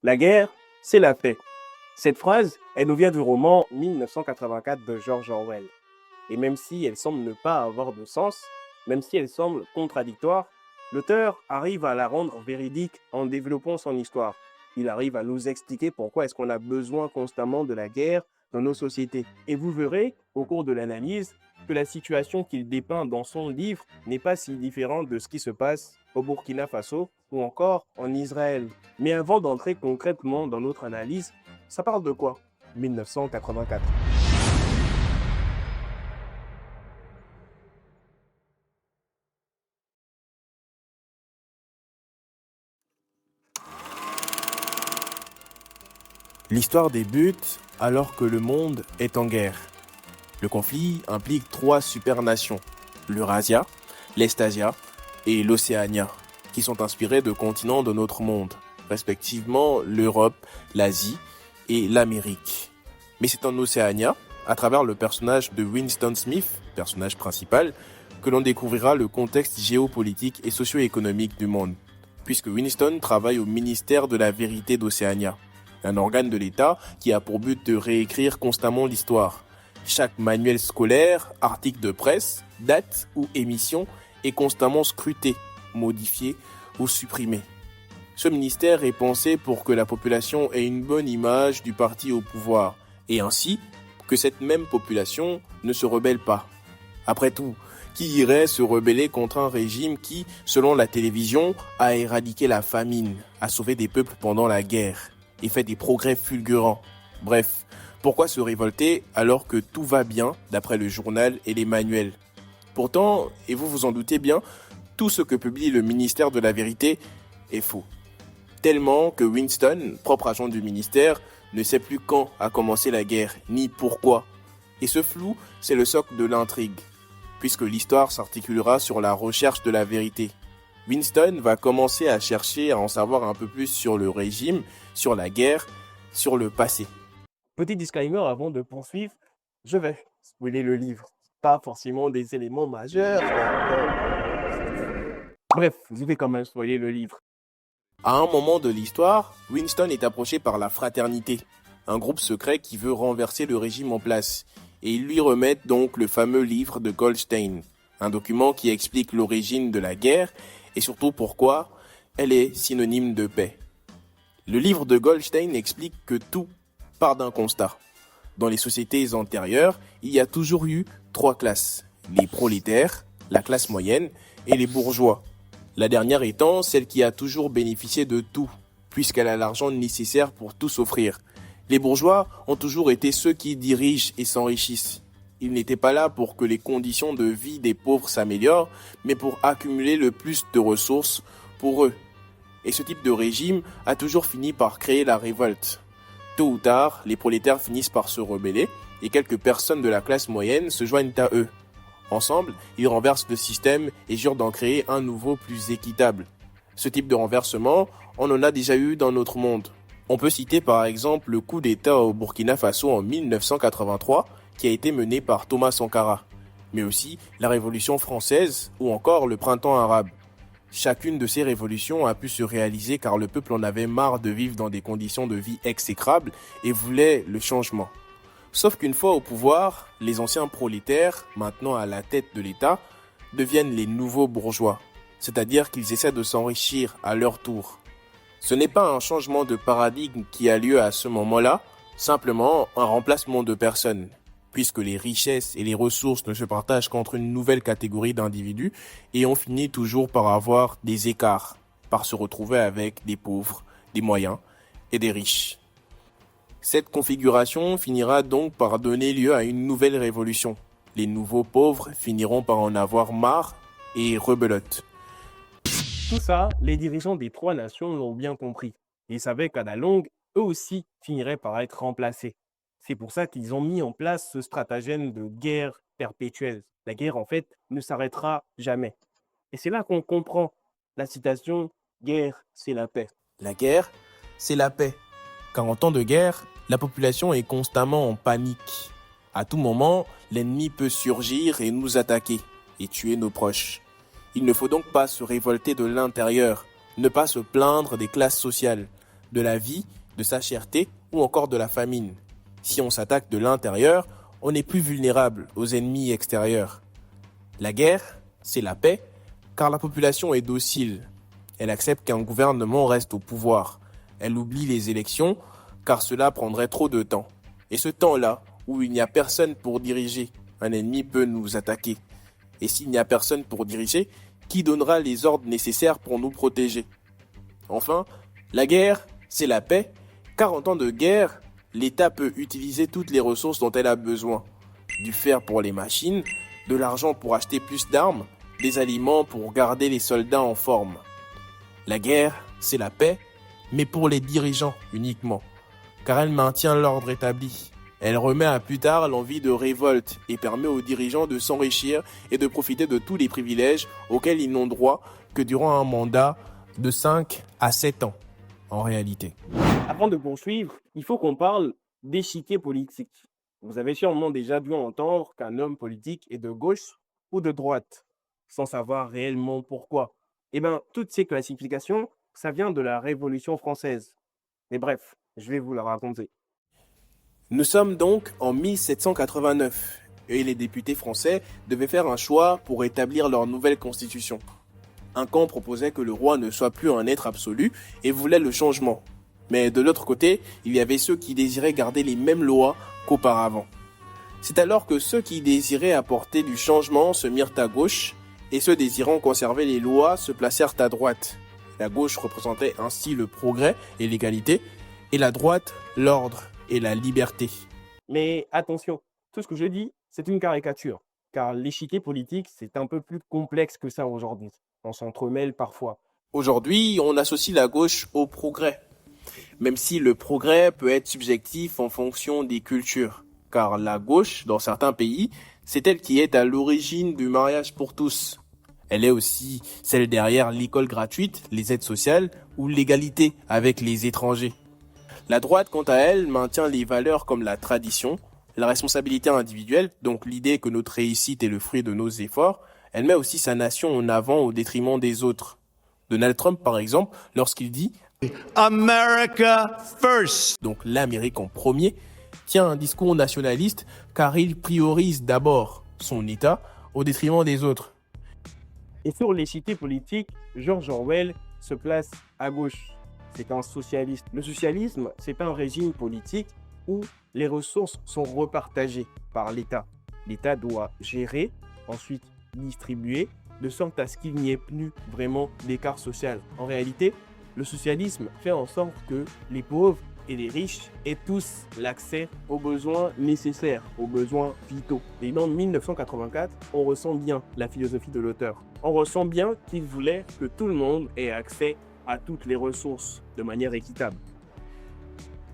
La guerre, c'est la paix. Cette phrase, elle nous vient du roman 1984 de George Orwell. Et même si elle semble ne pas avoir de sens, même si elle semble contradictoire, l'auteur arrive à la rendre véridique en développant son histoire. Il arrive à nous expliquer pourquoi est-ce qu'on a besoin constamment de la guerre dans nos sociétés. Et vous verrez, au cours de l'analyse, que la situation qu'il dépeint dans son livre n'est pas si différente de ce qui se passe au Burkina Faso ou encore en Israël. Mais avant d'entrer concrètement dans notre analyse, ça parle de quoi 1984. L'histoire débute alors que le monde est en guerre. Le conflit implique trois supernations, l'Eurasia, l'Estasia et l'Océania, qui sont inspirés de continents de notre monde, respectivement l'Europe, l'Asie et l'Amérique. Mais c'est en Océania, à travers le personnage de Winston Smith, personnage principal, que l'on découvrira le contexte géopolitique et socio-économique du monde, puisque Winston travaille au ministère de la Vérité d'Océania, un organe de l'État qui a pour but de réécrire constamment l'histoire. Chaque manuel scolaire, article de presse, date ou émission est constamment scruté, modifié ou supprimé. Ce ministère est pensé pour que la population ait une bonne image du parti au pouvoir et ainsi que cette même population ne se rebelle pas. Après tout, qui irait se rebeller contre un régime qui, selon la télévision, a éradiqué la famine, a sauvé des peuples pendant la guerre et fait des progrès fulgurants? Bref, pourquoi se révolter alors que tout va bien d'après le journal et les manuels? Pourtant, et vous vous en doutez bien, tout ce que publie le ministère de la Vérité est faux. Tellement que Winston, propre agent du ministère, ne sait plus quand a commencé la guerre, ni pourquoi. Et ce flou, c'est le socle de l'intrigue, puisque l'histoire s'articulera sur la recherche de la vérité. Winston va commencer à chercher à en savoir un peu plus sur le régime, sur la guerre, sur le passé. Petit disclaimer avant de poursuivre, je vais spoiler le livre. Pas forcément des éléments majeurs. Bref, je vais quand même spoiler le livre. À un moment de l'histoire, Winston est approché par la Fraternité, un groupe secret qui veut renverser le régime en place, et ils lui remettent donc le fameux livre de Goldstein, un document qui explique l'origine de la guerre et surtout pourquoi elle est synonyme de paix. Le livre de Goldstein explique que tout part d'un constat. Dans les sociétés antérieures, il y a toujours eu trois classes, les prolétaires, la classe moyenne et les bourgeois. La dernière étant celle qui a toujours bénéficié de tout, puisqu'elle a l'argent nécessaire pour tout s'offrir. Les bourgeois ont toujours été ceux qui dirigent et s'enrichissent. Ils n'étaient pas là pour que les conditions de vie des pauvres s'améliorent, mais pour accumuler le plus de ressources pour eux. Et ce type de régime a toujours fini par créer la révolte. Tôt ou tard, les prolétaires finissent par se rebeller et quelques personnes de la classe moyenne se joignent à eux. Ensemble, ils renversent le système et jurent d'en créer un nouveau plus équitable. Ce type de renversement, on en a déjà eu dans notre monde. On peut citer par exemple le coup d'État au Burkina Faso en 1983 qui a été mené par Thomas Sankara, mais aussi la Révolution française ou encore le Printemps arabe. Chacune de ces révolutions a pu se réaliser car le peuple en avait marre de vivre dans des conditions de vie exécrables et voulait le changement. Sauf qu'une fois au pouvoir, les anciens prolétaires, maintenant à la tête de l'État, deviennent les nouveaux bourgeois, c'est-à-dire qu'ils essaient de s'enrichir à leur tour. Ce n'est pas un changement de paradigme qui a lieu à ce moment-là, simplement un remplacement de personnes, puisque les richesses et les ressources ne se partagent qu'entre une nouvelle catégorie d'individus et on finit toujours par avoir des écarts, par se retrouver avec des pauvres, des moyens et des riches. Cette configuration finira donc par donner lieu à une nouvelle révolution. Les nouveaux pauvres finiront par en avoir marre et rebelote. Tout ça, les dirigeants des trois nations l'ont bien compris. Ils savaient qu'à la longue, eux aussi finiraient par être remplacés. C'est pour ça qu'ils ont mis en place ce stratagème de guerre perpétuelle. La guerre, en fait, ne s'arrêtera jamais. Et c'est là qu'on comprend la citation guerre, c'est la paix. La guerre, c'est la paix. Car en temps de guerre, la population est constamment en panique. À tout moment, l'ennemi peut surgir et nous attaquer et tuer nos proches. Il ne faut donc pas se révolter de l'intérieur, ne pas se plaindre des classes sociales, de la vie, de sa cherté ou encore de la famine. Si on s'attaque de l'intérieur, on est plus vulnérable aux ennemis extérieurs. La guerre, c'est la paix, car la population est docile. Elle accepte qu'un gouvernement reste au pouvoir. Elle oublie les élections, car cela prendrait trop de temps. Et ce temps-là, où il n'y a personne pour diriger, un ennemi peut nous attaquer. Et s'il n'y a personne pour diriger, qui donnera les ordres nécessaires pour nous protéger? Enfin, la guerre, c'est la paix, car en temps de guerre, l'État peut utiliser toutes les ressources dont elle a besoin. Du fer pour les machines, de l'argent pour acheter plus d'armes, des aliments pour garder les soldats en forme. La guerre, c'est la paix, mais pour les dirigeants uniquement, car elle maintient l'ordre établi. Elle remet à plus tard l'envie de révolte et permet aux dirigeants de s'enrichir et de profiter de tous les privilèges auxquels ils n'ont droit que durant un mandat de 5 à 7 ans, en réalité. Avant de poursuivre, il faut qu'on parle d'échiquier politique. Vous avez sûrement déjà dû entendre qu'un homme politique est de gauche ou de droite, sans savoir réellement pourquoi. Eh bien, toutes ces classifications, ça vient de la Révolution française. Mais bref, je vais vous la raconter. Nous sommes donc en 1789 et les députés français devaient faire un choix pour établir leur nouvelle constitution. Un camp proposait que le roi ne soit plus un être absolu et voulait le changement. Mais de l'autre côté, il y avait ceux qui désiraient garder les mêmes lois qu'auparavant. C'est alors que ceux qui désiraient apporter du changement se mirent à gauche et ceux désirant conserver les lois se placèrent à droite. La gauche représentait ainsi le progrès et l'égalité et la droite l'ordre et la liberté. Mais attention, tout ce que je dis, c'est une caricature, car l'échiquier politique, c'est un peu plus complexe que ça aujourd'hui. On s'entremêle parfois. Aujourd'hui, on associe la gauche au progrès, même si le progrès peut être subjectif en fonction des cultures. Car la gauche, dans certains pays, c'est elle qui est à l'origine du mariage pour tous. Elle est aussi celle derrière l'école gratuite, les aides sociales ou l'égalité avec les étrangers. La droite, quant à elle, maintient les valeurs comme la tradition, la responsabilité individuelle, donc l'idée que notre réussite est le fruit de nos efforts. Elle met aussi sa nation en avant au détriment des autres. Donald Trump, par exemple, lorsqu'il dit « America first », donc l'Amérique en premier, tient un discours nationaliste car il priorise d'abord son État au détriment des autres. Et sur l'échiquier politique, George Orwell se place à gauche. C'est un socialiste. Le socialisme, c'est un régime politique où les ressources sont repartagées par l'État. L'État doit gérer, ensuite distribuer, de sorte à ce qu'il n'y ait plus vraiment d'écart social. En réalité, le socialisme fait en sorte que les pauvres et les riches aient tous l'accès aux besoins nécessaires, aux besoins vitaux. Et dans 1984, on ressent bien la philosophie de l'auteur. On ressent bien qu'il voulait que tout le monde ait accès à toutes les ressources de manière équitable.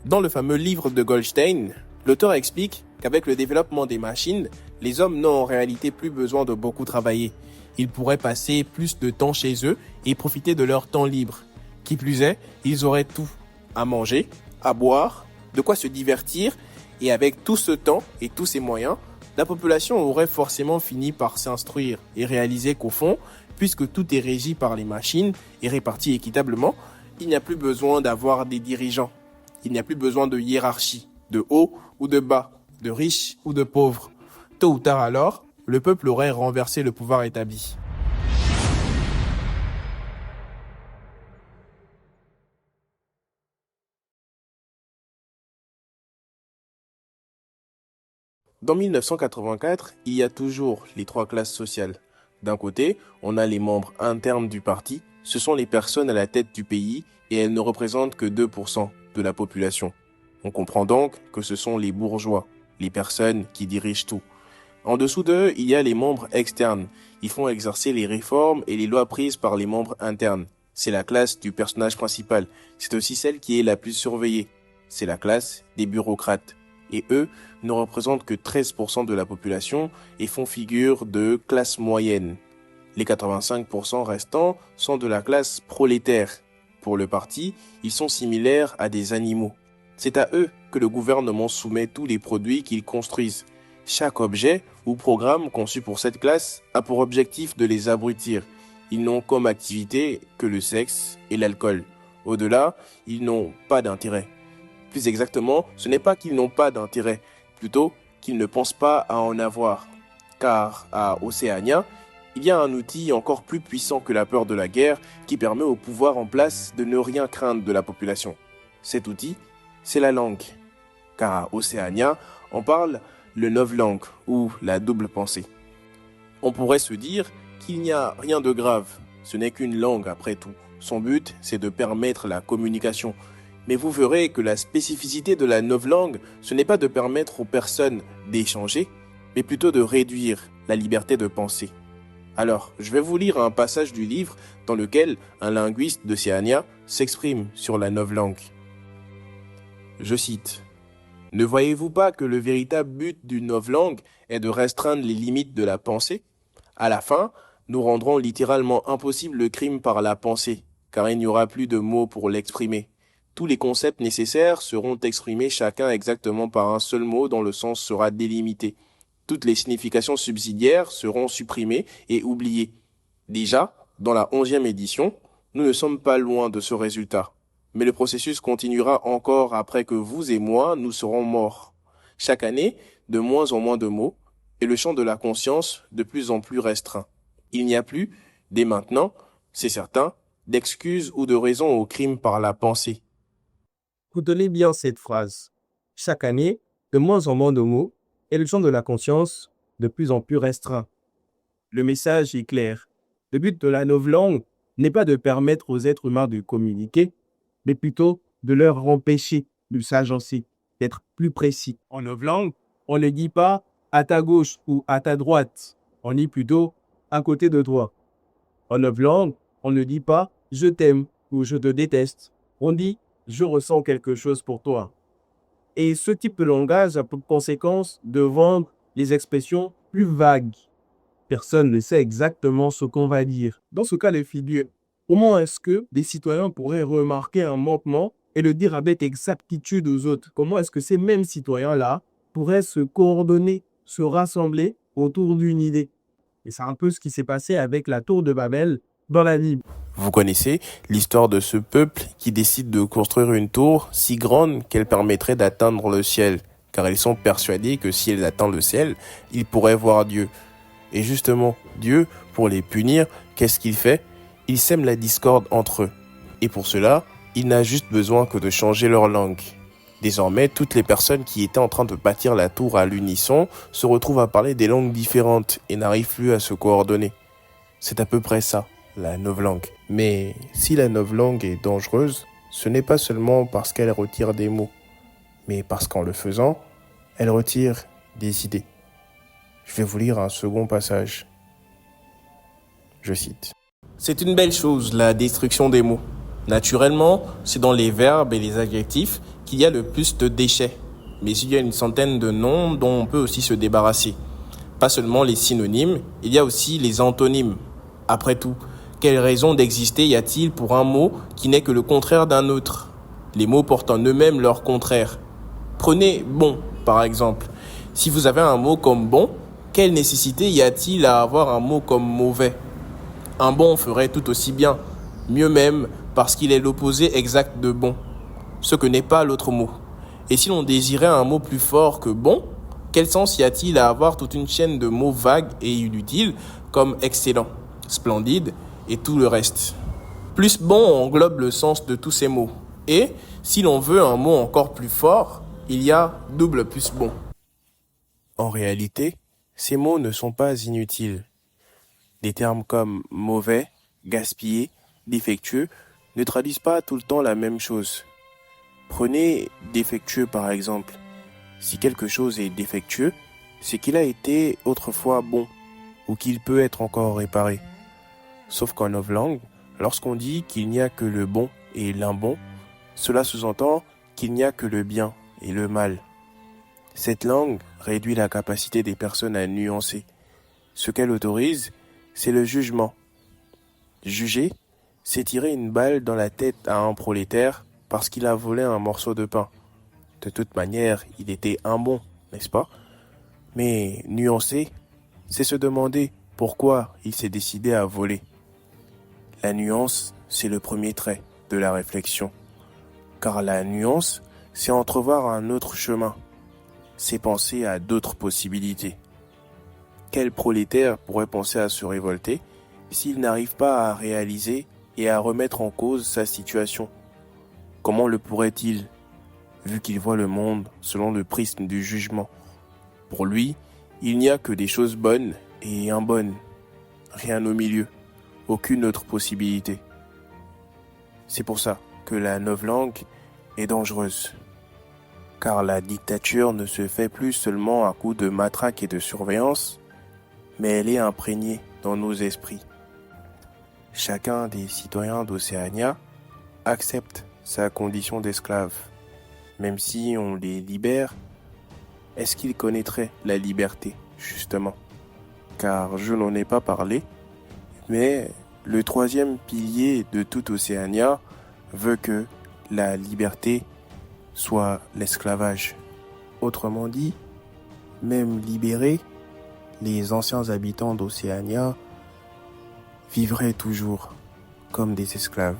Dans le fameux livre de Goldstein, l'auteur explique qu'avec le développement des machines, les hommes n'ont en réalité plus besoin de beaucoup travailler. Ils pourraient passer plus de temps chez eux et profiter de leur temps libre. Qui plus est, ils auraient tout. À manger, à boire, de quoi se divertir, et avec tout ce temps et tous ces moyens, la population aurait forcément fini par s'instruire et réaliser qu'au fond, puisque tout est régi par les machines et réparti équitablement, il n'y a plus besoin d'avoir des dirigeants. Il n'y a plus besoin de hiérarchie, de haut ou de bas, de riches ou de pauvres. Tôt ou tard alors, le peuple aurait renversé le pouvoir établi. Dans 1984, il y a toujours les trois classes sociales. D'un côté, on a les membres internes du parti, ce sont les personnes à la tête du pays et elles ne représentent que 2% de la population. On comprend donc que ce sont les bourgeois, les personnes qui dirigent tout. En dessous d'eux, il y a les membres externes. Ils font exercer les réformes et les lois prises par les membres internes. C'est la classe du personnage principal. C'est aussi celle qui est la plus surveillée. C'est la classe des bureaucrates. Et eux ne représentent que 13% de la population et font figure de classe moyenne. Les 85% restants sont de la classe prolétaire. Pour le parti, ils sont similaires à des animaux. C'est à eux que le gouvernement soumet tous les produits qu'ils construisent. Chaque objet ou programme conçu pour cette classe a pour objectif de les abrutir. Ils n'ont comme activité que le sexe et l'alcool. Au-delà, ils n'ont pas d'intérêt. Plus exactement, ce n'est pas qu'ils n'ont pas d'intérêt, plutôt qu'ils ne pensent pas à en avoir. Car à Océania, il y a un outil encore plus puissant que la peur de la guerre qui permet au pouvoir en place de ne rien craindre de la population. Cet outil, c'est la langue. Car à Océania, on parle le novlangue ou la double pensée. On pourrait se dire qu'il n'y a rien de grave, ce n'est qu'une langue après tout. Son but, c'est de permettre la communication. Mais vous verrez que la spécificité de la novlangue, ce n'est pas de permettre aux personnes d'échanger, mais plutôt de réduire la liberté de penser. Alors, je vais vous lire un passage du livre dans lequel un linguiste d'Océania s'exprime sur la novlangue. Je cite. « Ne voyez-vous pas que le véritable but d'une novlangue est de restreindre les limites de la pensée ? À la fin, nous rendrons littéralement impossible le crime par la pensée, car il n'y aura plus de mots pour l'exprimer. Tous les concepts nécessaires seront exprimés chacun exactement par un seul mot dont le sens sera délimité. Toutes les significations subsidiaires seront supprimées et oubliées. Déjà, dans la 11e édition, nous ne sommes pas loin de ce résultat. Mais le processus continuera encore après que vous et moi, nous serons morts. Chaque année, de moins en moins de mots, et le champ de la conscience de plus en plus restreint. Il n'y a plus, dès maintenant, c'est certain, d'excuses ou de raisons au crime par la pensée. » Retenez bien cette phrase. Chaque année, de moins en moins de mots, et le champ de la conscience de plus en plus restreint. Le message est clair. Le but de la novlangue n'est pas de permettre aux êtres humains de communiquer, mais plutôt de leur empêcher de s'agencer, d'être plus précis. En novlangue, on ne dit pas à ta gauche ou à ta droite, on dit plutôt à côté de toi. En novlangue, on ne dit pas je t'aime ou je te déteste, on dit je ressens quelque chose pour toi. Et ce type de langage a pour conséquence de rendre les expressions plus vagues. Personne ne sait exactement ce qu'on va dire. Dans ce cas de figure, comment est-ce que des citoyens pourraient remarquer un manquement et le dire avec exactitude aux autres? Comment est-ce que ces mêmes citoyens-là pourraient se coordonner, se rassembler autour d'une idée? Et c'est un peu ce qui s'est passé avec la tour de Babel dans la Bible. Vous connaissez l'histoire de ce peuple qui décide de construire une tour si grande qu'elle permettrait d'atteindre le ciel, car ils sont persuadés que si elles atteignent le ciel, ils pourraient voir Dieu. Et justement, Dieu, pour les punir, qu'est-ce qu'il fait ? Il sème la discorde entre eux. Et pour cela, il n'a juste besoin que de changer leur langue. Désormais, toutes les personnes qui étaient en train de bâtir la tour à l'unisson se retrouvent à parler des langues différentes et n'arrivent plus à se coordonner. C'est à peu près ça, la novlangue. Mais si la novlangue est dangereuse, ce n'est pas seulement parce qu'elle retire des mots, mais parce qu'en le faisant, elle retire des idées. Je vais vous lire un second passage. Je cite. « C'est une belle chose, la destruction des mots. Naturellement, c'est dans les verbes et les adjectifs qu'il y a le plus de déchets. Mais il y a une centaine de noms dont on peut aussi se débarrasser. Pas seulement les synonymes, il y a aussi les antonymes. Après tout, quelle raison d'exister y a-t-il pour un mot qui n'est que le contraire d'un autre ? Les mots portent en eux-mêmes leur contraire. Prenez « bon » par exemple. Si vous avez un mot comme « bon », quelle nécessité y a-t-il à avoir un mot comme « mauvais » ? Un bon ferait tout aussi bien, mieux même parce qu'il est l'opposé exact de bon, ce que n'est pas l'autre mot. Et si l'on désirait un mot plus fort que bon, quel sens y a-t-il à avoir toute une chaîne de mots vagues et inutiles comme excellent, splendide et tout le reste ? Plus bon englobe le sens de tous ces mots. Et si l'on veut un mot encore plus fort, il y a double plus bon. En réalité, ces mots ne sont pas inutiles. Des termes comme mauvais, gaspillé, défectueux ne traduisent pas tout le temps la même chose. Prenez défectueux par exemple. Si quelque chose est défectueux, c'est qu'il a été autrefois bon ou qu'il peut être encore réparé. Sauf qu'en novlangue, lorsqu'on dit qu'il n'y a que le bon et l'imbon, cela sous-entend qu'il n'y a que le bien et le mal. Cette langue réduit la capacité des personnes à nuancer. Ce qu'elle autorise, c'est le jugement. Juger, c'est tirer une balle dans la tête à un prolétaire parce qu'il a volé un morceau de pain. De toute manière, il était un bon, n'est-ce pas ? Mais nuancer, c'est se demander pourquoi il s'est décidé à voler. La nuance, c'est le premier trait. de la réflexion. Car la nuance, c'est entrevoir un autre chemin. C'est penser à d'autres possibilités. Quel prolétaire pourrait penser à se révolter s'il n'arrive pas à réaliser et à remettre en cause sa situation? Comment le pourrait-il, vu qu'il voit le monde selon le prisme du jugement? Pour lui, il n'y a que des choses bonnes et imbonnes, rien au milieu, aucune autre possibilité. C'est pour ça que la novlangue est dangereuse. Car la dictature ne se fait plus seulement à coups de matraque et de surveillance, mais elle est imprégnée dans nos esprits. Chacun des citoyens d'Océania accepte sa condition d'esclave. Même si on les libère, est-ce qu'ils connaîtraient la liberté, justement? Car je n'en ai pas parlé, mais le troisième pilier de toute Océania veut que la liberté soit l'esclavage. Autrement dit, même libérés, les anciens habitants d'Océania vivraient toujours comme des esclaves.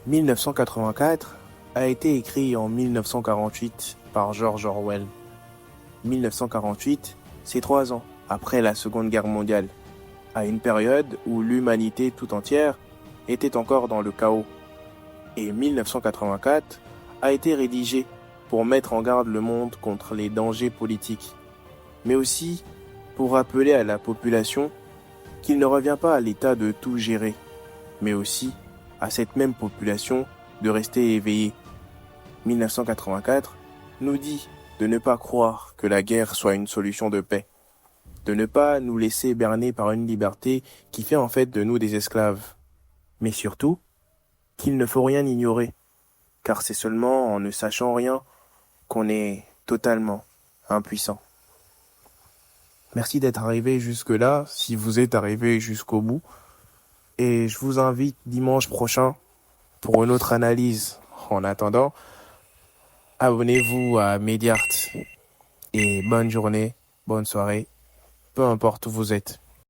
1984 a été écrit en 1948 par George Orwell. 1948, c'est 3 ans après la Seconde Guerre mondiale, à une période où l'humanité tout entière était encore dans le chaos. Et 1984 a été rédigé pour mettre en garde le monde contre les dangers politiques, mais aussi pour rappeler à la population qu'il ne revient pas à l'État de tout gérer, mais aussi à cette même population de rester éveillée. 1984 nous dit de ne pas croire que la guerre soit une solution de paix, de ne pas nous laisser berner par une liberté qui fait en fait de nous des esclaves, mais surtout qu'il ne faut rien ignorer, car c'est seulement en ne sachant rien qu'on est totalement impuissant. Merci d'être arrivé jusque-là, si vous êtes arrivé jusqu'au bout, et je vous invite dimanche prochain pour une autre analyse. En attendant, abonnez-vous à Mediart et bonne journée, bonne soirée, peu importe où vous êtes.